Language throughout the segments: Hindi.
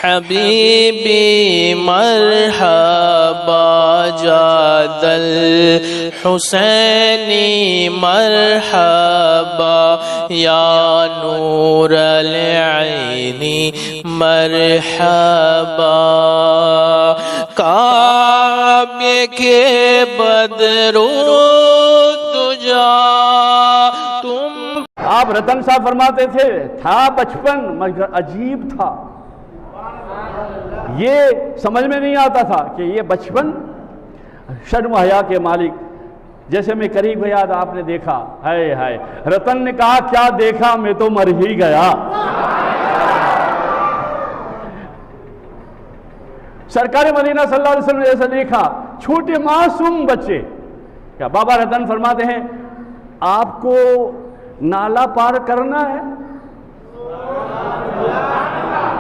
हबीबी मरहबा जादल हुसैनी मरहबा या नूर अलैनी मरहबा काबे के बदरो तुजा तुम। आप रतन साहब फरमाते थे था बचपन मगर अजीब था। ये समझ में नहीं आता था कि ये बचपन शर्म हया के मालिक। जैसे मैं करीब गया तो आपने देखा, हाय हाय, रतन ने कहा क्या देखा, मैं तो मर ही गया। सरकार मदीना सल्लल्लाहु अलैहि वसल्लम ने जैसा देखा छोटे मासूम बच्चे। क्या बाबा रतन फरमाते हैं आपको नाला पार करना है,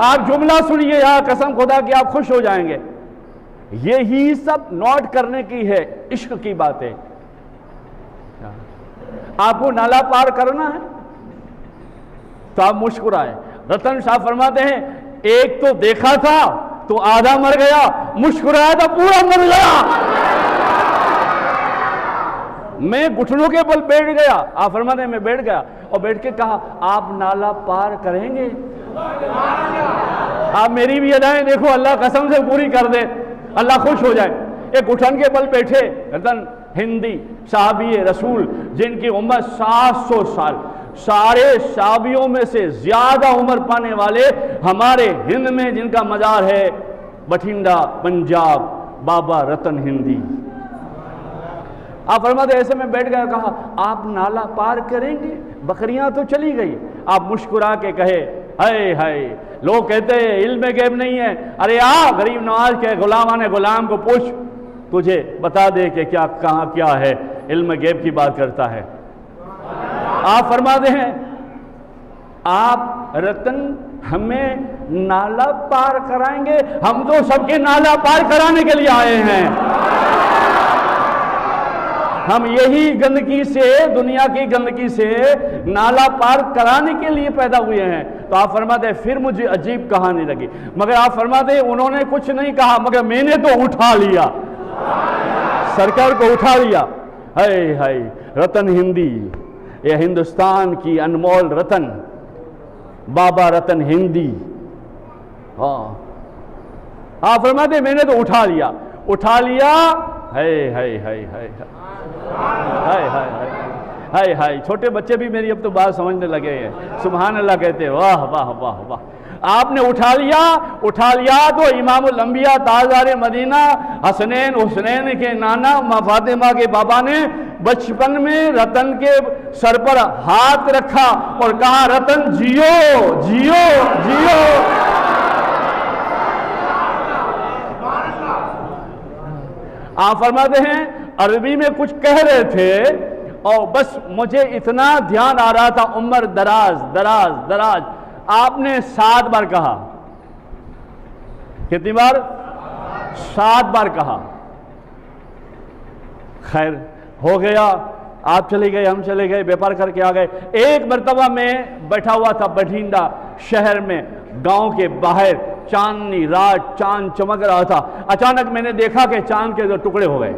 आप जुमला सुनिए यहाँ, कसम खुदा की आप खुश हो जाएंगे। यही सब नोट करने की है, इश्क की बात है। आपको नाला पार करना है तो आप मुस्कुराए। रतन साहब फरमाते हैं एक तो देखा था तो आधा मर गया, मुस्कुराया था पूरा मर गया। मैं घुटनों के बल बैठ गया। आप फरमाते हैं मैं बैठ गया और बैठ के कहा आप नाला पार करेंगे। आप मेरी भी अदाएं देखो, अल्लाह कसम से पूरी कर दे, अल्लाह खुश हो जाए। एक घुटन के बल बैठे रतन हिंदी साहबी रसूल जिनकी उम्र 700 साल, सारे साहबियों में से ज्यादा उम्र पाने वाले हमारे हिंद में जिनका मजार है बठिंडा पंजाब, बाबा रतन हिंदी। आप फरमाते ऐसे में बैठ गया, कहा आप नाला पार करेंगे। बकरियां तो चली गई, आप मुस्कुरा के कहे हाय हाय। लोग कहते हैं इल्म गैब नहीं है, अरे आ गरीब नवाज के गुलाम गुलाम को पूछ, तुझे बता दे कि क्या कहाँ क्या है। इल्म गैब की बात करता है। आप फरमाते हैं आप रतन हमें नाला पार कराएंगे। हम तो सबके नाला पार कराने के लिए आए हैं। हम यही गंदगी से, दुनिया की गंदगी से नाला पार कराने के लिए पैदा हुए हैं। तो आप फरमाते हैं फिर मुझे अजीब कहानी लगी। मगर आप फरमाते हैं उन्होंने कुछ नहीं कहा मगर मैंने तो उठा लिया, सरकार को उठा लिया। हाय हाय, रतन हिंदी, ये हिंदुस्तान की अनमोल रतन, बाबा रतन हिंदी। हाँ, आप फरमाते मैंने तो उठा लिया, उठा लिया। हाय हाय हाय हाय हाय हाय हाय हाय। छोटे बच्चे भी मेरी अब तो बात समझने लगे हैं, सुभान अल्लाह कहते हैं, वाह वाह वाह वाह। आपने उठा लिया तो इमामुल अंबिया ताजदार मदीना हसनैन हुसनैन के नाना माँ फातिमा के बाबा ने बचपन में रतन के सर पर हाथ रखा और कहा रतन जियो जियो जियो। आप फरमाते हैं अरबी में कुछ कह रहे थे और बस मुझे इतना ध्यान आ रहा था, उम्र दराज दराज दराज। आपने 7 बार कहा। कितनी बार? 7 बार कहा। खैर हो गया, आप चले गए, हम चले गए, व्यापार करके आ गए। एक मर्तबा में बैठा हुआ था बठिंडा शहर में, गांव के बाहर, चांदनी रात, चांद चमक रहा था। अचानक मैंने देखा कि चांद के 2 टुकड़े हो गए।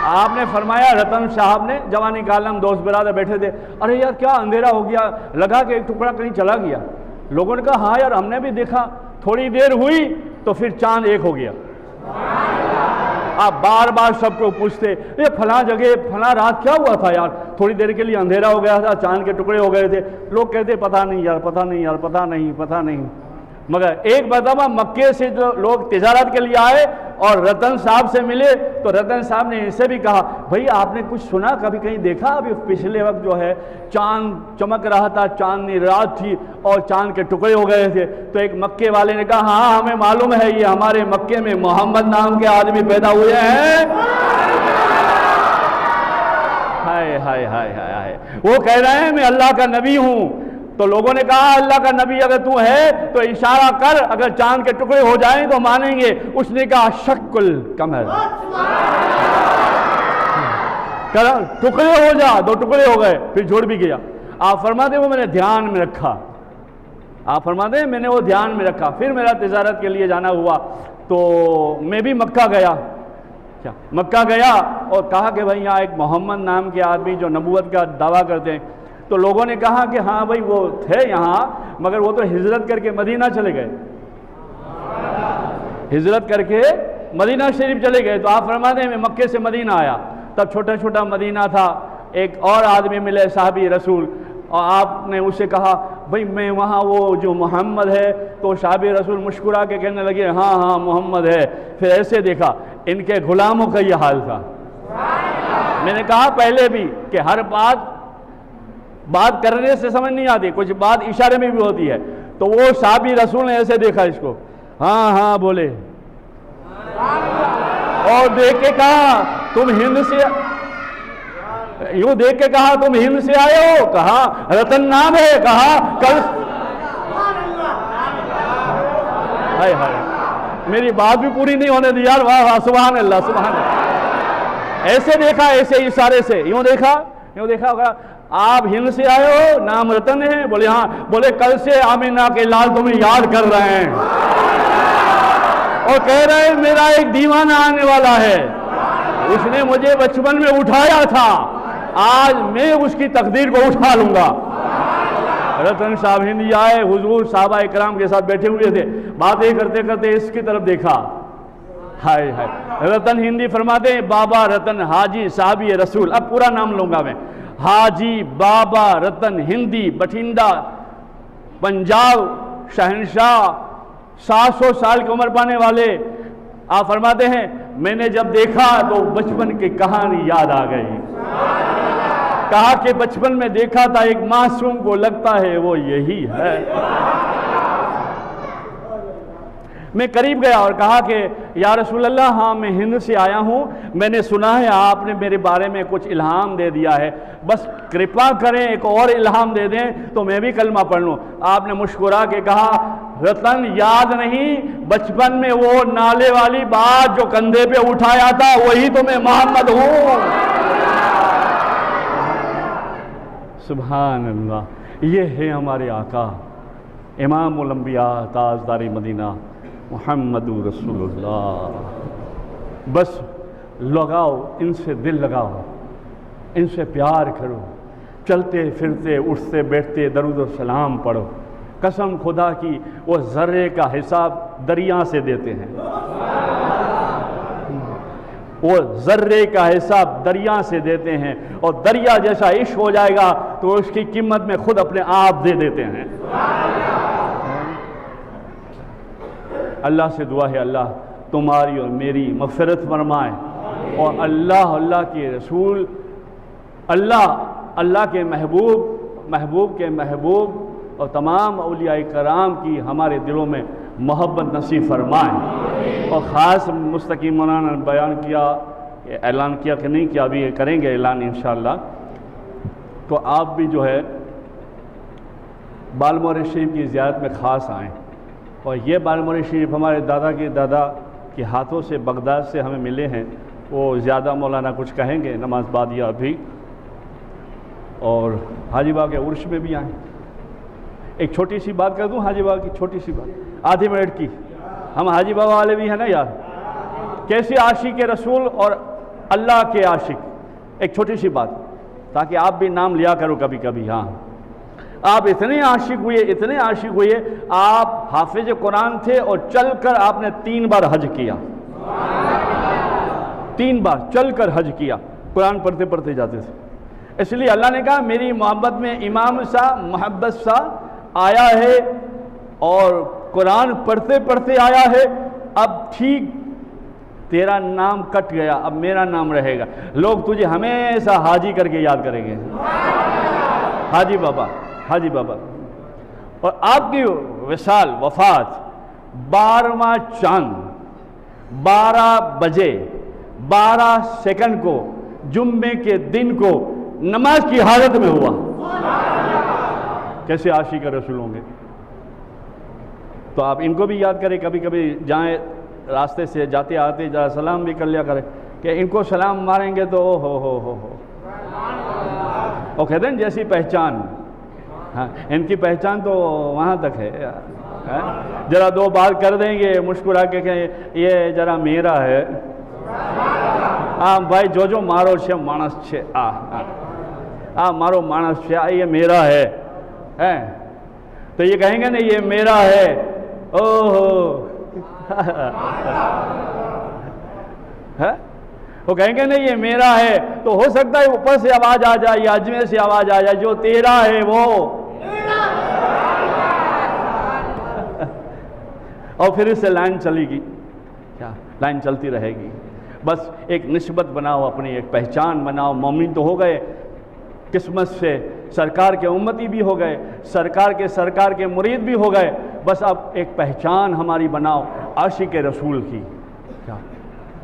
आपने फरमाया, रतन साहब ने, जवानी का आलम, दोस्त बिरादर बैठे थे, अरे यार क्या अंधेरा हो गया, लगा कि एक टुकड़ा कहीं चला गया। लोगों ने कहा हाँ यार हमने भी देखा। थोड़ी देर हुई तो फिर चांद एक हो गया। आप बार बार सबको पूछते ये फला जगह फला रात क्या हुआ था यार, थोड़ी देर के लिए अंधेरा हो गया था, चांद के टुकड़े हो गए थे। लोग कहते पता नहीं यार, पता नहीं यार, पता नहीं पता नहीं। मगर एक मरतबा मक्के से जो लोग तिजारत के लिए आए और रतन साहब से मिले तो रतन साहब ने इनसे भी कहा भाई आपने कुछ सुना, कभी कहीं देखा? अभी पिछले वक्त जो है चांद चमक रहा था, चांदनी रात थी और चांद के टुकड़े हो गए थे। तो एक मक्के वाले ने कहा हाँ हमें मालूम है, ये हमारे मक्के में मोहम्मद नाम के आदमी पैदा हुए हैं। हाय हाय हाय हाय, वो कह रहे हैं मैं अल्लाह का नबी हूं। तो लोगों ने कहा अल्लाह का नबी अगर तू है तो इशारा कर, अगर चांद के टुकड़े हो जाएं तो मानेंगे। उसने कहा शक्ल कमर, टुकड़े हो जा, 2 टुकड़े हो गए, फिर जुड़ भी गया। आप फरमाते वो मैंने ध्यान में रखा। आप फरमाते हैं मैंने वो ध्यान में रखा। फिर मेरा तिजारत के लिए जाना हुआ तो मैं भी मक्का गया। क्या मक्का गया और कहा कि भाई यहाँ एक मोहम्मद नाम के आदमी जो नबूवत का दावा करते हैं। तो लोगों ने कहा कि हाँ भाई वो थे यहाँ, मगर वो तो हिजरत करके मदीना चले गए, हिजरत करके मदीना शरीफ चले गए। तो आप फरमाते हैं मैं मक्के से मदीना आया, तब छोटा छोटा मदीना था। एक और आदमी मिले साहबी रसूल, और आपने उससे कहा भाई मैं वहाँ वो जो मोहम्मद है। तो साहबी रसूल मुस्कुरा के कहने लगे हाँ हाँ मोहम्मद है। फिर ऐसे देखा इनके गुलामों का ये हाल था। मैंने कहा पहले भी कि हर बात करने से समझ नहीं आती, कुछ बात इशारे में भी होती है। तो वो साहबी रसूल ने ऐसे देखा इसको, हाँ हाँ बोले, और देख के कहा तुम हिंद से, यूं देख के कहा तुम हिंद से आए हो? कहा रतन नाम है। कहा कल, हाय हाय मेरी बात भी पूरी नहीं होने दी यार, वाह वाह सुभान अल्लाह सुभान अल्लाह। ऐसे देखा, ऐसे इशारे से यूं देखा, यूं देखा होगा आप हिंद से आए हो, नाम रतन है? बोले हाँ। बोले कल से आमिना के लाल तुम्हें याद कर रहे हैं और कह रहे हैं मेरा एक दीवाना आने वाला है, उसने मुझे बचपन में उठाया था, आज मैं उसकी तकदीर को उठा लूंगा। रतन साहब हिंदी आए, हुजूर साहबा इकराम के साथ बैठे हुए थे, बातें करते करते इसकी तरफ देखा, हाय हाय। रतन हिंदी फरमाते हैं बाबा रतन हाजी साहबी रसूल। अब पूरा नाम लूंगा मैं, हाजी बाबा रतन हिंदी, बठिंडा पंजाब, शहनशाह, 700 साल की उम्र पाने वाले। आप फरमाते हैं मैंने जब देखा तो बचपन की कहानी याद आ गई। कहा कि बचपन में देखा था एक मासूम को, लगता है वो यही है। मैं करीब गया और कहा कि या रसूल अल्लाह हाँ मैं हिंद से आया हूँ, मैंने सुना है आपने मेरे बारे में कुछ इल्हाम दे दिया है, बस कृपा करें एक और इल्हाम दे दें तो मैं भी कलमा पढ़ लूँ। आपने मुस्कुरा के कहा रतन याद नहीं, बचपन में वो नाले वाली बात जो कंधे पे उठाया था वही तो मैं मोहम्मद हूँ। सुभान अल्लाह। ये है हमारे आका इमामुल अंबिया ताजदारी मदीना मुहम्मदुर रसूलुल्लाह। बस लगाओ इनसे दिल लगाओ, इनसे प्यार करो, चलते फिरते उठते बैठते दरूद व सलाम पढ़ो। कसम खुदा की वो ज़र्रे का हिसाब दरिया से देते हैं, वो ज़र्रे का हिसाब दरिया से देते हैं, और दरिया जैसा इश्क हो जाएगा तो उसकी कीमत में खुद अपने आप दे देते हैं। अल्लाह से दुआ है अल्लाह तुम्हारी और मेरी मग़फ़िरत फरमाए, और अल्लाह के रसूल, अल्लाह के महबूब के महबूब और तमाम औलिया कराम की हमारे दिलों में मोहब्बत नसीब फरमाए। और ख़ास मुस्तकीम मौलाना ने बयान किया, ऐलान किया कि नहीं किया, अभी करेंगे ऐलान इंशाअल्लाह। तो आप भी जो है बालमोर शरीफ की ज़ियारत में ख़ास आएँ। और ये बालमोर शरीफ हमारे दादा के हाथों से बगदाद से हमें मिले हैं। वो ज़्यादा मौलाना कुछ कहेंगे नमाज बाद या अभी, और हाजी बाबा के उर्स में भी आए। एक छोटी सी बात कर दूं हाजी बाबा की, छोटी सी बात, आधे मिनट की। हम हाजी बाबा वाले भी हैं ना यार, कैसे आशिक रसूल और अल्लाह के आशिक। एक छोटी सी बात, ताकि आप भी नाम लिया करो कभी कभी। हाँ, आप इतने आशिक हुए, आप हाफिज कुरान थे और चलकर आपने 3 बार हज किया, 3 बार चलकर हज किया, कुरान पढ़ते पढ़ते जाते थे। इसलिए अल्लाह ने कहा मेरी मोहब्बत में इमाम सा मोहब्बत सा आया है और कुरान पढ़ते पढ़ते आया है। अब ठीक तेरा नाम कट गया, अब मेरा नाम रहेगा। लोग तुझे हमेशा हाजी करके याद करेंगे, हाजी बाबा, हाजी बाबा। और आपकी विसाल वफात 12वां चांद 12 बजे 12 सेकंड को जुम्मे के दिन को नमाज की हालत में हुआ। कैसे आशिक रसूल होंगे। तो आप इनको भी याद करें, कभी कभी जाएं रास्ते से जाते आते जरा सलाम भी कर लिया करें कि इनको सलाम मारेंगे तो हो। और कहते हैं जैसी पहचान हाँ, इनकी पहचान तो वहाँ तक है। जरा दो बार कर देंगे मुस्कुरा के कहें ये जरा मेरा है। भाई जो मारो छे मानस छे, मारो मानस छे, ये मेरा है। तो ये कहेंगे ना ये मेरा है, ओहो है? वो कहेंगे नहीं ये मेरा है, तो हो सकता है ऊपर से आवाज आ जाए या अजमेर से आवाज आ जाए जो तेरा है वो और फिर इससे लाइन चलेगी, क्या लाइन चलती रहेगी। बस एक निस्बत बनाओ, अपनी एक पहचान बनाओ। मोमिन तो हो गए, किस्मत से सरकार के उम्मती भी हो गए, सरकार के मुरीद भी हो गए। बस अब एक पहचान हमारी बनाओ आशिक रसूल की, क्या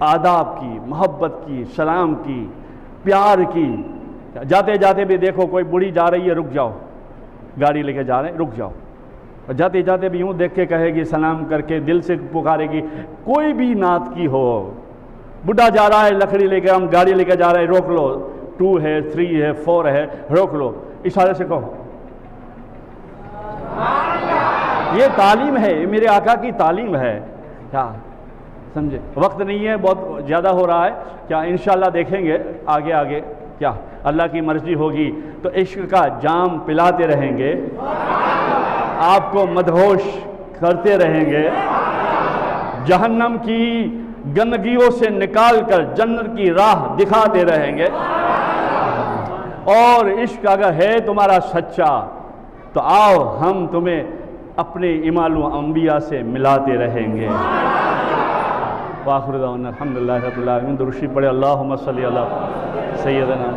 आदाब की, मोहब्बत की, सलाम की, प्यार की। जाते जाते भी देखो कोई बूढ़ी जा रही है, रुक जाओ, गाड़ी लेके जा रहे हैं, रुक जाओ। और जाते जाते भी यूँ देख के कहेगी, सलाम करके दिल से पुकारेगी। कोई भी नात की हो, बुढ़ा जा रहा है लकड़ी लेके, हम गाड़ी लेके जा रहे हैं, रोक लो, 2 है 3 है 4 है, रोक लो, इशारे से कहो। ये तालीम है, ये मेरे आका की तालीम है, क्या समझे। वक्त नहीं है, बहुत ज़्यादा हो रहा है, क्या इंशाल्लाह देखेंगे आगे आगे, क्या अल्लाह की मर्जी होगी तो इश्क का जाम पिलाते रहेंगे, आपको मदहोश करते रहेंगे, जहन्नम की गंदगियों से निकालकर जन्नत की राह दिखाते रहेंगे। और इश्क अगर है तुम्हारा सच्चा तो आओ हम तुम्हें अपने इमाम अंबिया से मिलाते रहेंगे। वाखिर दावाना अल्हम्दुलिल्लाहि रब्बिल आलमीन। दुरूद पढ़े, अल्लाहुम्मा सल्ली अला सय्यदना।